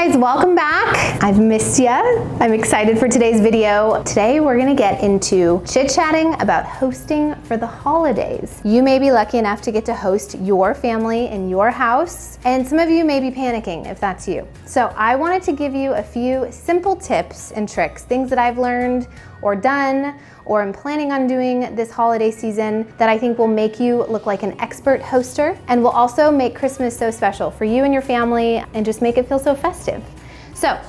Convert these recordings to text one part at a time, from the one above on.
guys, welcome back. I've missed ya. I'm excited for today's video. Today we're gonna get into chit-chatting about hosting for the holidays. You may be lucky enough to get to host your family in your house, and some of you may be panicking if that's you. So I wanted to give you a few simple tips and tricks, things that I've learned or done or am planning on doing this holiday season that I think will make you look like an expert hoster and will also make Christmas so special for you and your family and just make it feel so festive. So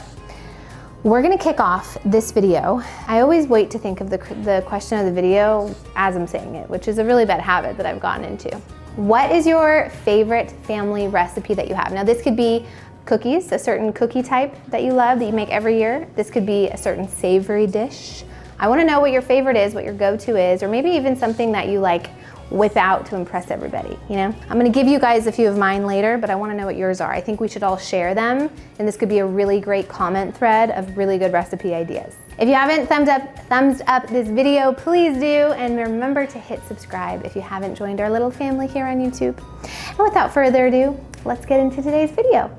we're gonna kick off this video. I always wait to think of the question of the video as I'm saying it, which is a really bad habit that I've gotten into. What is your favorite family recipe that you have? Now this could be cookies, a certain cookie type that you love that you make every year. This could be a certain savory dish. I wanna know what your favorite is, what your go-to is, or maybe even something that you like whip out to impress everybody, you know? I'm gonna give you guys a few of mine later, but I wanna know what yours are. I think we should all share them, and this could be a really great comment thread of really good recipe ideas. If you haven't thumbs up this video, please do, and remember to hit subscribe if you haven't joined our little family here on YouTube. And without further ado, let's get into today's video.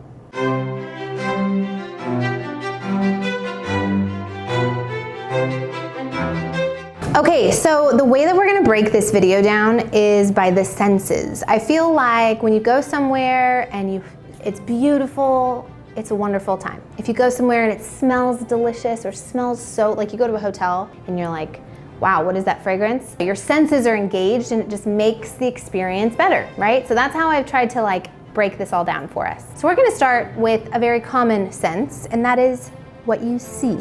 Okay, so the way that we're gonna break this video down is by the senses. I feel like when you go somewhere and it's beautiful, it's a wonderful time. If you go somewhere and it smells delicious or smells so, like you go to a hotel and you're like, wow, what is that fragrance? Your senses are engaged and it just makes the experience better, right? So that's how I've tried to break this all down for us. So we're gonna start with a very common sense, and that is what you see.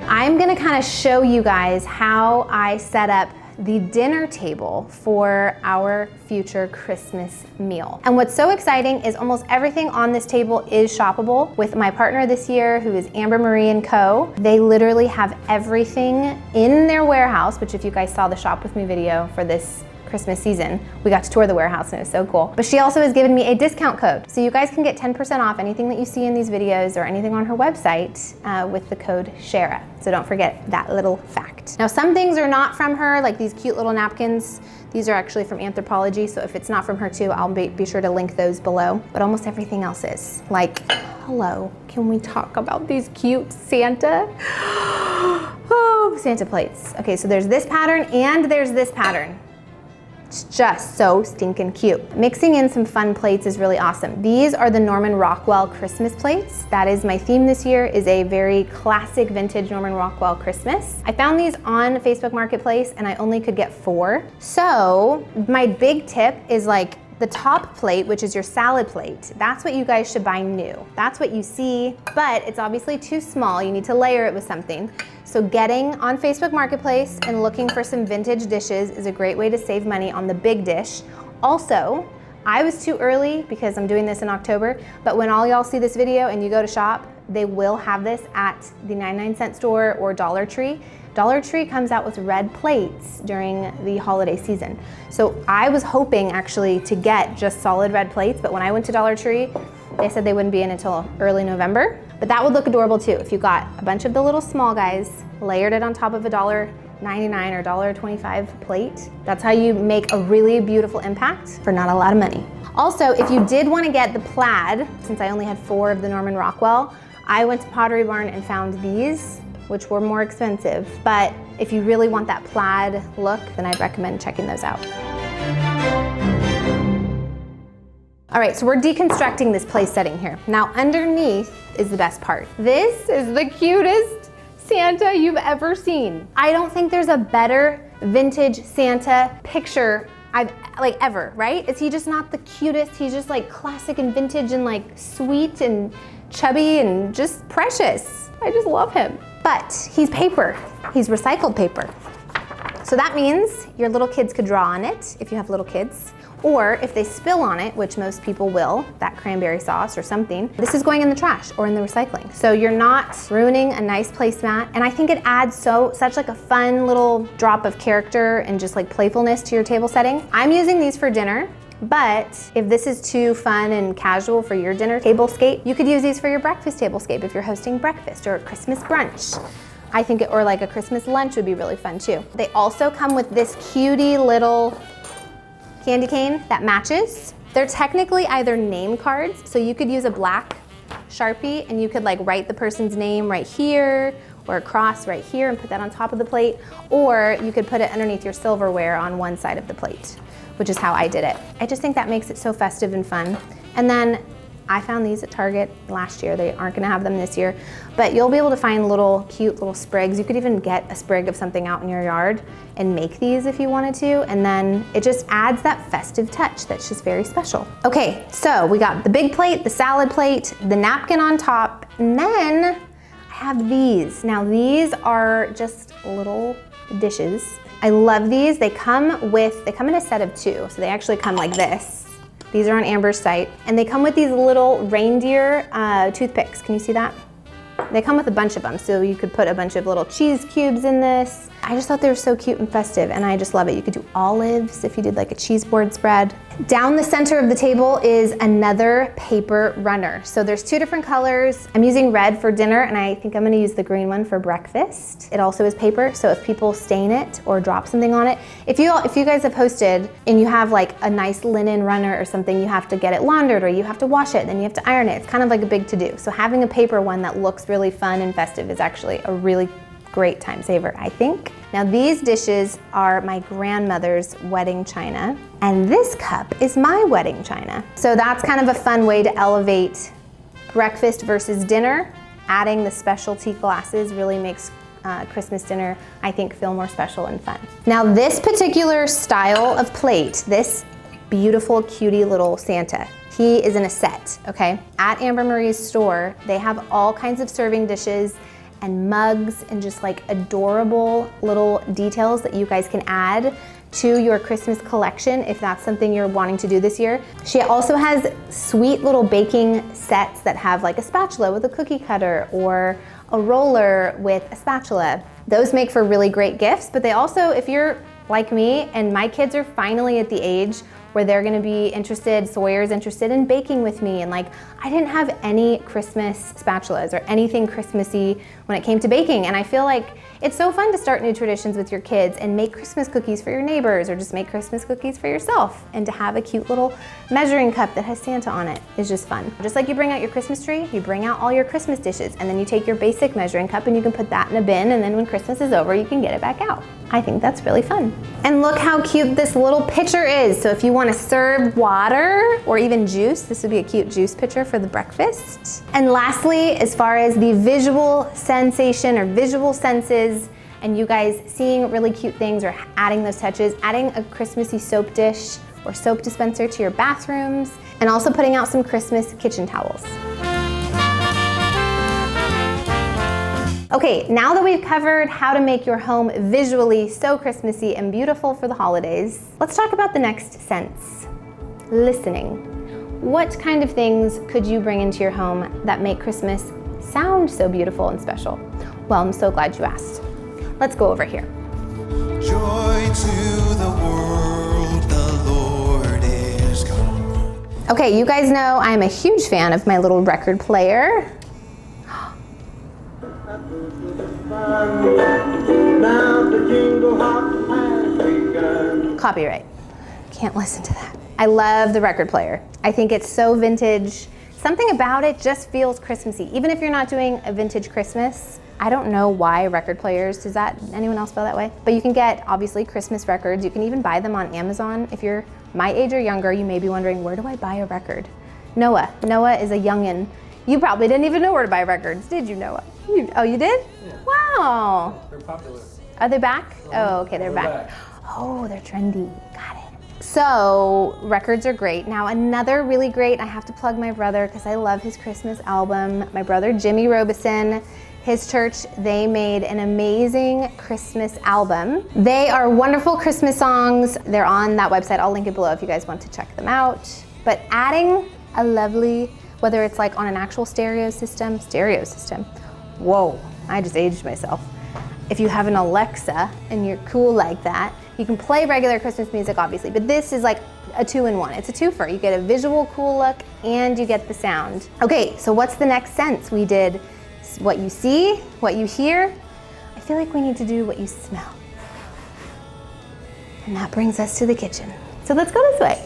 I'm gonna kind of show you guys how I set up the dinner table for our future Christmas meal. And what's so exciting is almost everything on this table is shoppable. With my partner this year, who is Amber Marie & Co., they literally have everything in their warehouse, which if you guys saw the Shop With Me video for this Christmas season, we got to tour the warehouse and it was so cool. But she also has given me a discount code. So you guys can get 10% off anything that you see in these videos or anything on her website with the code Sharrah. So don't forget that little fact. Now some things are not from her, like these cute little napkins. These are actually from Anthropologie, so if it's not from her too, I'll be sure to link those below. But almost everything else is. Like, hello, can we talk about these cute Santa? Oh, Santa plates. Okay, so there's this pattern and there's this pattern. It's just so stinking cute. Mixing in some fun plates is really awesome. These are the Norman Rockwell Christmas plates. That is my theme this year, is a very classic vintage Norman Rockwell Christmas. I found these on Facebook Marketplace and I only could get 4. So my big tip is the top plate, which is your salad plate, that's what you guys should buy new. That's what you see, but it's obviously too small. You need to layer it with something. So getting on Facebook Marketplace and looking for some vintage dishes is a great way to save money on the big dish. Also, I was too early because I'm doing this in October, but when all y'all see this video and you go to shop, they will have this at the 99-cent store or Dollar Tree. Dollar Tree comes out with red plates during the holiday season. So I was hoping actually to get just solid red plates, but when I went to Dollar Tree, they said they wouldn't be in until early November. But that would look adorable too if you got a bunch of the little small guys, layered it on top of a $1.99 or $1.25 plate. That's how you make a really beautiful impact for not a lot of money. Also, if you did want to get the plaid, since I only had 4 of the Norman Rockwell, I went to Pottery Barn and found these, which were more expensive. But if you really want that plaid look, then I'd recommend checking those out. All right, so we're deconstructing this place setting here. Now underneath is the best part. This is the cutest Santa you've ever seen. I don't think there's a better vintage Santa picture I've ever, right? Is he just not the cutest? He's just classic and vintage and sweet and chubby and just precious. I just love him. But he's paper, he's recycled paper. So that means your little kids could draw on it if you have little kids, or if they spill on it, which most people will, that cranberry sauce or something, this is going in the trash or in the recycling. So you're not ruining a nice placemat, and I think it adds such a fun little drop of character and just playfulness to your table setting. I'm using these for dinner. But if this is too fun and casual for your dinner tablescape, you could use these for your breakfast tablescape if you're hosting breakfast or a Christmas brunch. I think or a Christmas lunch would be really fun too. They also come with this cutie little candy cane that matches. They're technically either name cards, so you could use a black Sharpie and you could like write the person's name right here or a cross right here and put that on top of the plate, or you could put it underneath your silverware on one side of the plate, which is how I did it. I just think that makes it so festive and fun. And then I found these at Target last year. They aren't gonna have them this year, but you'll be able to find little cute little sprigs. You could even get a sprig of something out in your yard and make these if you wanted to, and then it just adds that festive touch that's just very special. Okay, so we got the big plate, the salad plate, the napkin on top, and then I have these. Now these are just little dishes. I love these. They come in a set of 2, so they actually come like this. These are on Amber's site, and they come with these little reindeer toothpicks. Can you see that? They come with a bunch of them, so you could put a bunch of little cheese cubes in this. I just thought they were so cute and festive, and I just love it. You could do olives if you did like a cheese board spread. Down the center of the table is another paper runner. So there's 2 different colors. I'm using red for dinner, and I think I'm gonna use the green one for breakfast. It also is paper, so if people stain it or drop something on it, if you guys have hosted and you have like a nice linen runner or something, you have to get it laundered or you have to wash it, then you have to iron it. It's kind of like a big to-do. So having a paper one that looks really fun and festive is actually a really great time saver, I think. Now these dishes are my grandmother's wedding china, and this cup is my wedding china. So that's kind of a fun way to elevate breakfast versus dinner. Adding the specialty glasses really makes Christmas dinner, I think, feel more special and fun. Now this particular style of plate, this beautiful cutie little Santa, he is in a set, okay? At Amber Marie's store, they have all kinds of serving dishes and mugs and just like adorable little details that you guys can add to your Christmas collection if that's something you're wanting to do this year. She also has sweet little baking sets that have like a spatula with a cookie cutter or a roller with a spatula. Those make for really great gifts, but they also, if you're like me and my kids are finally at the age where they're gonna be interested, Sawyer's interested in baking with me, and like, I didn't have any Christmas spatulas or anything Christmassy when it came to baking, and I feel like it's so fun to start new traditions with your kids and make Christmas cookies for your neighbors or just make Christmas cookies for yourself, and to have a cute little measuring cup that has Santa on it is just fun. Just like you bring out your Christmas tree, you bring out all your Christmas dishes, and then you take your basic measuring cup and you can put that in a bin, and then when Christmas is over, you can get it back out. I think that's really fun. And look how cute this little pitcher is. So if you want to serve water or even juice, this would be a cute juice pitcher for the breakfast. And lastly, as far as the visual sensation or visual senses, and you guys seeing really cute things or adding those touches, adding a Christmassy soap dish or soap dispenser to your bathrooms, and also putting out some Christmas kitchen towels. Okay, now that we've covered how to make your home visually so Christmassy and beautiful for the holidays, let's talk about the next sense, listening. What kind of things could you bring into your home that make Christmas sound so beautiful and special? Well, I'm so glad you asked. Let's go over here. Joy to the world, the Lord is come. Okay, you guys know I'm a huge fan of my little record player. Copyright. Can't listen to that. I love the record player. I think it's so vintage. Something about it just feels Christmassy. Even if you're not doing a vintage Christmas, I don't know why record players, does that, anyone else feel that way? But you can get, obviously, Christmas records. You can even buy them on Amazon. If you're my age or younger, you may be wondering, where do I buy a record? Noah is a youngin'. You probably didn't even know where to buy records, did you, Noah? Oh, you did? Yeah. Wow. They're popular. Are they back? Oh, okay, they're back. Oh, they're trendy. Got it. So, records are great. Now, another really great, I have to plug my brother because I love his Christmas album. My brother, Jimmy Robeson, his church, they made an amazing Christmas album. They are wonderful Christmas songs. They're on that website. I'll link it below if you guys want to check them out. But adding a lovely, whether it's like on an actual stereo system. Whoa, I just aged myself. If you have an Alexa and you're cool like that, you can play regular Christmas music, obviously, but this is like a 2-in-1. It's a twofer. You get a visual cool look and you get the sound. Okay, so what's the next sense? We did what you see, what you hear. I feel like we need to do what you smell. And that brings us to the kitchen. So let's go this way.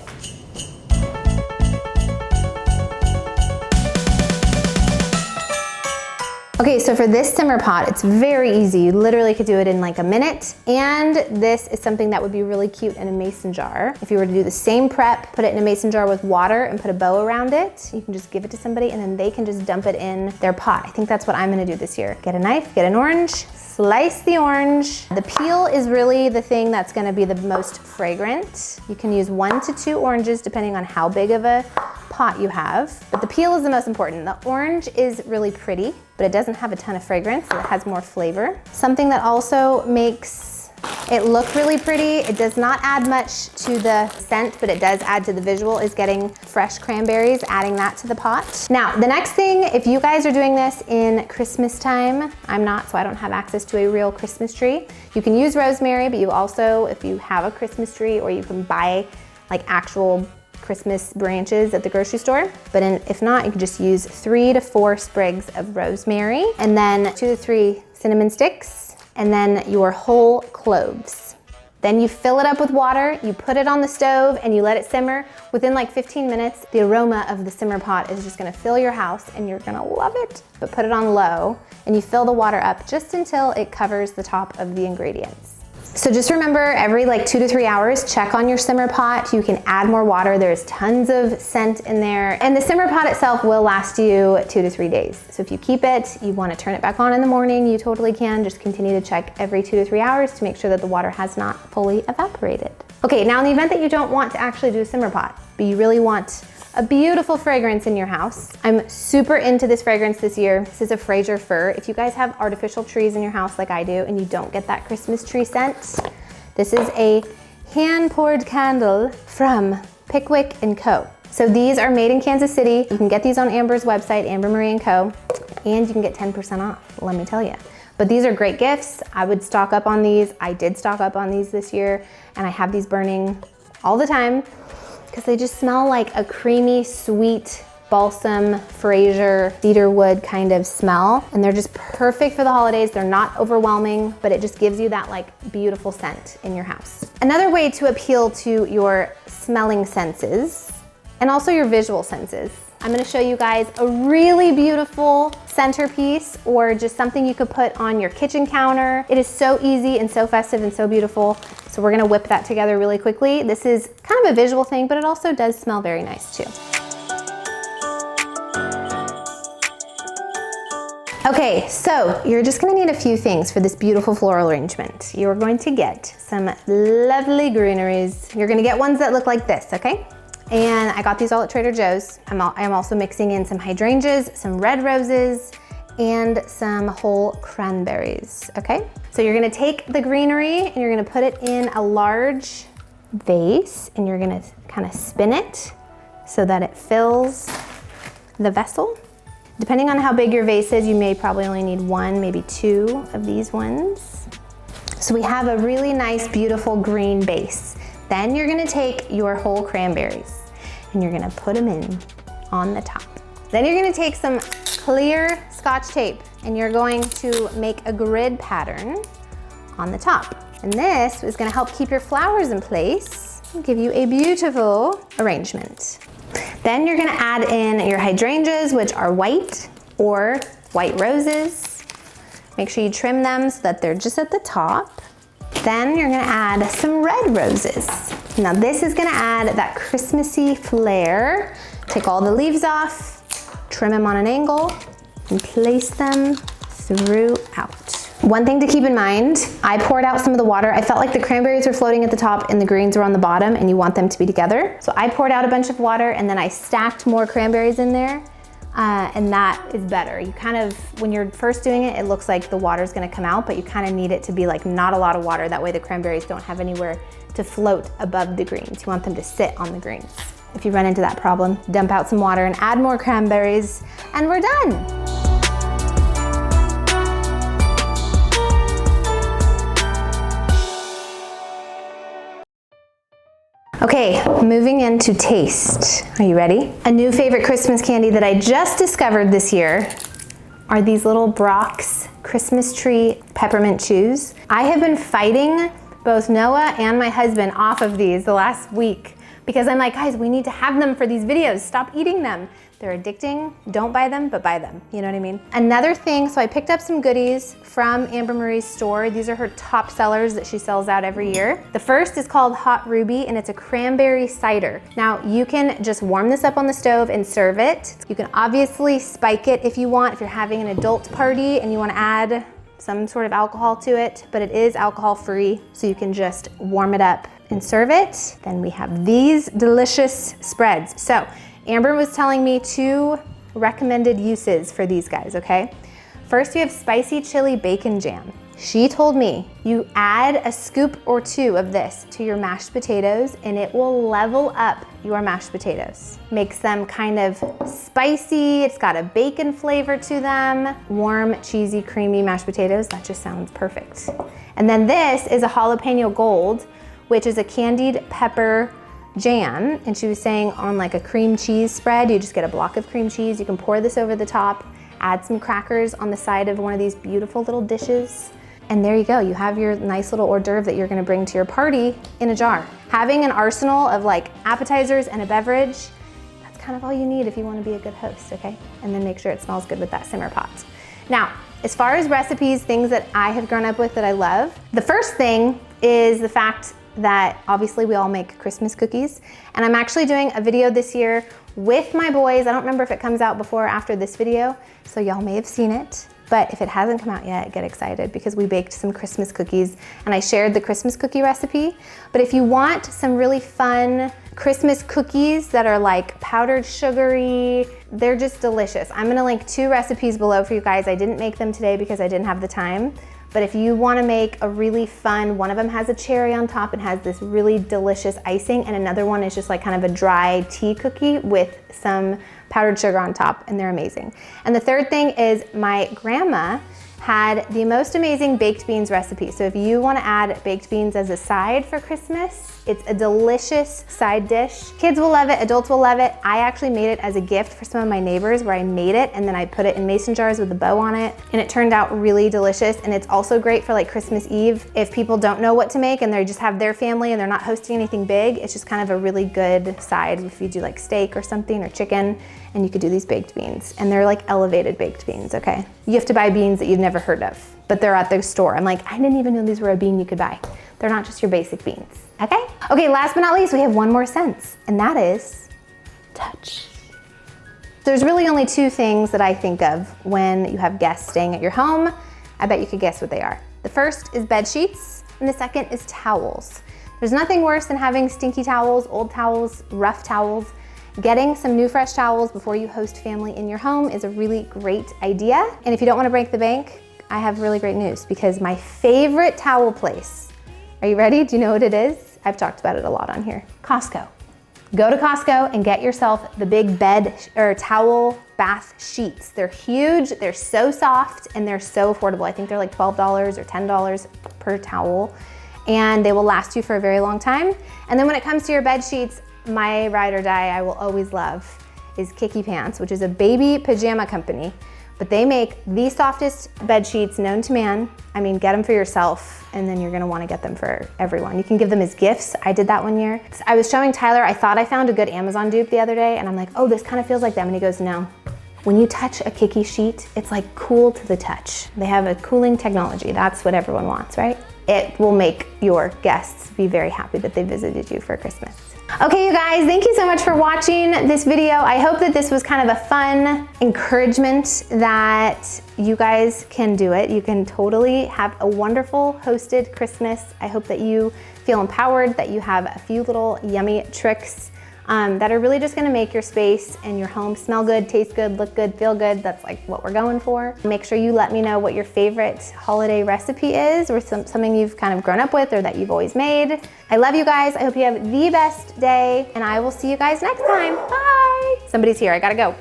Okay, so for this simmer pot, it's very easy. You literally could do it in like a minute. And this is something that would be really cute in a mason jar. If you were to do the same prep, put it in a mason jar with water and put a bow around it, you can just give it to somebody and then they can just dump it in their pot. I think that's what I'm gonna do this year. Get a knife, get an orange, slice the orange. The peel is really the thing that's gonna be the most fragrant. You can use 1 to 2 oranges depending on how big of a pot you have, but the peel is the most important. The orange is really pretty, but it doesn't have a ton of fragrance, so it has more flavor. Something that also makes it look really pretty, it does not add much to the scent, but it does add to the visual, is getting fresh cranberries, adding that to the pot. Now, the next thing, if you guys are doing this in Christmas time, I'm not, so I don't have access to a real Christmas tree. You can use rosemary, but you also, if you have a Christmas tree, or you can buy like actual Christmas branches at the grocery store, but if not, you can just use 3 to 4 sprigs of rosemary, and then 2 to 3 cinnamon sticks, and then your whole cloves. Then you fill it up with water, you put it on the stove, and you let it simmer. Within like 15 minutes, the aroma of the simmer pot is just gonna fill your house, and you're gonna love it. But put it on low, and you fill the water up just until it covers the top of the ingredients. So just remember, every like 2 to 3 hours, check on your simmer pot. You can add more water. There's tons of scent in there. And the simmer pot itself will last you 2 to 3 days. So if you keep it, you want to turn it back on in the morning, you totally can. Just continue to check every 2 to 3 hours to make sure that the water has not fully evaporated. Okay, now in the event that you don't want to actually do a simmer pot, but you really want a beautiful fragrance in your house. I'm super into this fragrance this year. This is a Fraser fir. If you guys have artificial trees in your house like I do and you don't get that Christmas tree scent, this is a hand-poured candle from Pickwick & Co. So these are made in Kansas City. You can get these on Amber's website, Amber Marie & Co. And you can get 10% off, let me tell you. But these are great gifts. I would stock up on these. I did stock up on these this year, and I have these burning all the time, because they just smell like a creamy, sweet, balsam, Fraser, cedar wood kind of smell. And they're just perfect for the holidays. They're not overwhelming, but it just gives you that like beautiful scent in your house. Another way to appeal to your smelling senses and also your visual senses, I'm gonna show you guys a really beautiful centerpiece, or just something you could put on your kitchen counter. It is so easy and so festive and so beautiful. So we're gonna whip that together really quickly. This is kind of a visual thing, but it also does smell very nice too. Okay, so you're just gonna need a few things for this beautiful floral arrangement. You're going to get some lovely greeneries. You're gonna get ones that look like this, okay? And I got these all at Trader Joe's. I'm also mixing in some hydrangeas, some red roses, and some whole cranberries, okay? So you're gonna take the greenery and you're gonna put it in a large vase, and you're gonna kind of spin it so that it fills the vessel. Depending on how big your vase is, you may probably only need 1, maybe 2 of these ones. So we have a really nice, beautiful green base. Then you're gonna take your whole cranberries and you're gonna put them in on the top. Then you're gonna take some clear Scotch tape and you're going to make a grid pattern on the top. And this is gonna help keep your flowers in place and give you a beautiful arrangement. Then you're gonna add in your hydrangeas, which are white or white roses. Make sure you trim them so that they're just at the top. Then you're gonna add some red roses. Now this is gonna add that Christmassy flair. Take all the leaves off, trim them on an angle, and place them throughout. One thing to keep in mind, I poured out some of the water. I felt like the cranberries were floating at the top and the greens were on the bottom, and you want them to be together. So I poured out a bunch of water and then I stacked more cranberries in there. And that is better. You kind of, when you're first doing it, it looks like the water's gonna come out, but you kind of need it to be like not a lot of water. That way the cranberries don't have anywhere to float above the greens. You want them to sit on the greens. If you run into that problem, dump out some water and add more cranberries, and we're done. Okay, moving into taste. Are you ready? A new favorite Christmas candy that I just discovered this year are these little Brock's Christmas tree peppermint chews. I have been fighting both Noah and my husband off of these the last week because I'm like, guys, we need to have them for these videos. Stop eating them. They're addicting. Don't buy them, but buy them. You know what I mean? Another thing, so I picked up some goodies from Amber Marie's store. These are her top sellers that she sells out every year. The first is called Hot Ruby, and it's a cranberry cider. Now, you can just warm this up on the stove and serve it. You can obviously spike it if you want, if you're having an adult party and you want to add some sort of alcohol to it, but it is alcohol free, so you can just warm it up and serve it. Then we have these delicious spreads. So Amber was telling me 2 recommended uses for these guys, okay? First, you have spicy chili bacon jam. She told me you add a scoop or 2 of this to your mashed potatoes and it will level up your mashed potatoes. Makes them kind of spicy, it's got a bacon flavor to them. Warm, cheesy, creamy mashed potatoes, that just sounds perfect. And then this is a jalapeno gold, which is a candied pepper jam, and she was saying on like a cream cheese spread, you just get a block of cream cheese, you can pour this over the top, add some crackers on the side of one of these beautiful little dishes, and there you go. You have your nice little hors d'oeuvre that you're gonna bring to your party in a jar. Having an arsenal of like appetizers and a beverage, that's kind of all you need if you wanna be a good host, okay? And then make sure it smells good with that simmer pot. Now, as far as recipes, things that I have grown up with that I love, the first thing is the fact that obviously we all make Christmas cookies. And I'm actually doing a video this year with my boys. I don't remember if it comes out before or after this video, so y'all may have seen it. But if it hasn't come out yet, get excited because we baked some Christmas cookies and I shared the Christmas cookie recipe. But if you want some really fun Christmas cookies that are like powdered sugary, they're just delicious. I'm gonna link 2 recipes below for you guys. I didn't make them today because I didn't have the time. But if you wanna make a really fun, one of them has a cherry on top and has this really delicious icing, and another one is just like kind of a dry tea cookie with some powdered sugar on top, and they're amazing. And the third thing is my grandma had the most amazing baked beans recipe. So if you wanna add baked beans as a side for Christmas, it's a delicious side dish. Kids will love it, adults will love it. I actually made it as a gift for some of my neighbors where I made it and then I put it in mason jars with a bow on it, and it turned out really delicious. And it's also great for like Christmas Eve. If people don't know what to make and they just have their family and they're not hosting anything big, it's just kind of a really good side if you do like steak or something or chicken, and you could do these baked beans. And they're like elevated baked beans, okay? You have to buy beans that you've never heard of, but they're at the store. I'm like, I didn't even know these were a bean you could buy. They're not just your basic beans, okay? Okay, last but not least, we have one more sense, and that is touch. There's really only 2 things that I think of when you have guests staying at your home. I bet you could guess what they are. The first is bed sheets, and the second is towels. There's nothing worse than having stinky towels, old towels, rough towels. Getting some new fresh towels before you host family in your home is a really great idea. And if you don't want to break the bank, I have really great news because my favorite towel place, are you ready? Do you know what it is? I've talked about it a lot on here. Costco. Go to Costco and get yourself the big bed or towel bath sheets. They're huge, they're so soft, and they're so affordable. I think they're like $12 or $10 per towel, and they will last you for a very long time. And then when it comes to your bed sheets, my ride or die I will always love is Kiki Pants, which is a baby pajama company, but they make the softest bed sheets known to man. I mean, get them for yourself, and then you're gonna wanna get them for everyone. You can give them as gifts. I did that one year. I was showing Tyler, I thought I found a good Amazon dupe the other day, and I'm like, oh, this kind of feels like them, and he goes, no. When you touch a Kiki sheet, it's like cool to the touch. They have a cooling technology. That's what everyone wants, right? It will make your guests be very happy that they visited you for Christmas. Okay, you guys, thank you so much for watching this video. I hope that this was kind of a fun encouragement that you guys can do it. You can totally have a wonderful hosted Christmas. I hope that you feel empowered, that you have a few little yummy tricks that are really just gonna make your space and your home smell good, taste good, look good, feel good. That's like what we're going for. Make sure you let me know what your favorite holiday recipe is, or something you've kind of grown up with or that you've always made. I love you guys. I hope you have the best day, and I will see you guys next time. Bye. Somebody's here, I gotta go.